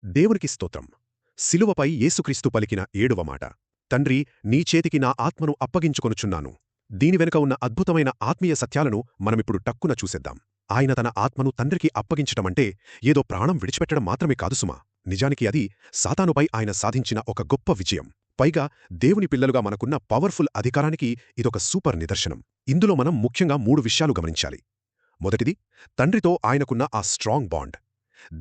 దేవునికి స్తోత్రం. శిలువపై యేసుక్రీస్తు పలికిన ఏడవ మాట. తండ్రి, నీ చేతికి నా ఆత్మను అప్పగించుకొనుచున్నాను. దీని వెనుక ఉన్న అద్భుతమైన ఆత్మీయ సత్యాలను మనమిప్పుడు టక్కున చూసేద్దాం. ఆయన తన ఆత్మను తండ్రికి అప్పగించటమంటే ఏదో ప్రాణం విడిచిపెట్టడం మాత్రమే కాదు సుమా. నిజానికి అది సాతానుపై ఆయన సాధించిన ఒక గొప్ప విజయం. పైగా దేవుని పిల్లలుగా మనకున్న పవర్ఫుల్ అధికారానికి ఇదొక సూపర్ నిదర్శనం. ఇందులో మనం ముఖ్యంగా 3 విషయాలు గమనించాలి. మొదటిది, తండ్రితో ఆయనకున్న ఆ స్ట్రాంగ్ బాండ్.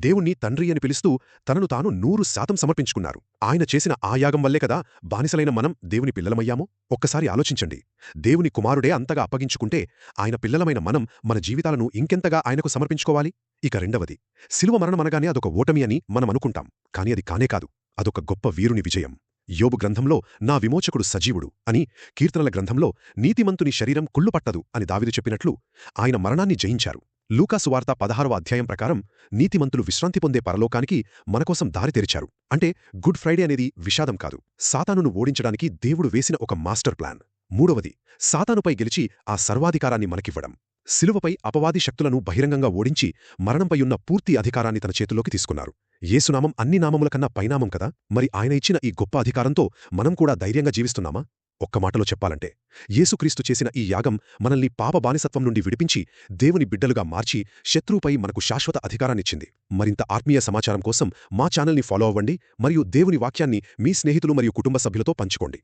దేవుణ్ణి తండ్రి అని పిలుస్తూ తనను తాను 100% సమర్పించుకున్నారు. ఆయన చేసిన ఆ యాగం వల్లే కదా బానిసలైన మనం దేవుని పిల్లలమయ్యాము. ఒక్కసారి ఆలోచించండి. దేవుని కుమారుడే అంతగా అప్పగించుకుంటే ఆయన పిల్లలమైన మనం మన జీవితాలను ఇంకెంతగా ఆయనకు సమర్పించుకోవాలి? ఇక రెండవది, శిలువ మరణమనగానే అదొక ఓటమి అని మనమనుకుంటాం. కాని అది కానే కాదు. అదొక గొప్ప వీరుని విజయం. యోబు గ్రంథంలో నా విమోచకుడు సజీవుడు అని, కీర్తనల గ్రంథంలో నీతిమంతుని శరీరం కుళ్ళుపట్టదు అని దావీదు చెప్పినట్లు ఆయన మరణాన్ని జయించారు. లూకాసు వార్త 16వ అధ్యాయం ప్రకారం నీతిమంతులు విశ్రాంతి పొందే పరలోకానికి మనకోసం దారి తెరిచారు. అంటే గుడ్ ఫ్రైడే అనేది విషాదం కాదు, సాతానును ఓడించడానికి దేవుడు వేసిన ఒక మాస్టర్ ప్లాన్. మూడవది, సాతానుపై గెలిచి ఆ సర్వాధికారాన్ని మనకివ్వడం. శిలువపై అపవాది శక్తులను బహిరంగంగా ఓడించి మరణంపైయున్న పూర్తి అధికారాన్ని తన చేతుల్లోకి తీసుకున్నారు. యేసునామం అన్ని నామముల కన్నా పైనామం కదా. మరి ఆయన ఇచ్చిన ఈ గొప్ప అధికారంతో మనం కూడా ధైర్యంగా జీవిస్తున్నామా? ఒక్క మాటలో చెప్పాలంటే, యేసుక్రీస్తు చేసిన ఈ యాగం మనల్ని పాప బానిసత్వం నుండి విడిపించి దేవుని బిడ్డలుగా మార్చి శత్రువుపై మనకు శాశ్వత అధికారాన్నిచ్చింది. మరింత ఆత్మీయ సమాచారం కోసం మా ఛానల్ని ఫాలో అవ్వండి మరియు దేవుని వాక్యాన్ని మీ స్నేహితులు మరియు కుటుంబ సభ్యులతో పంచుకోండి.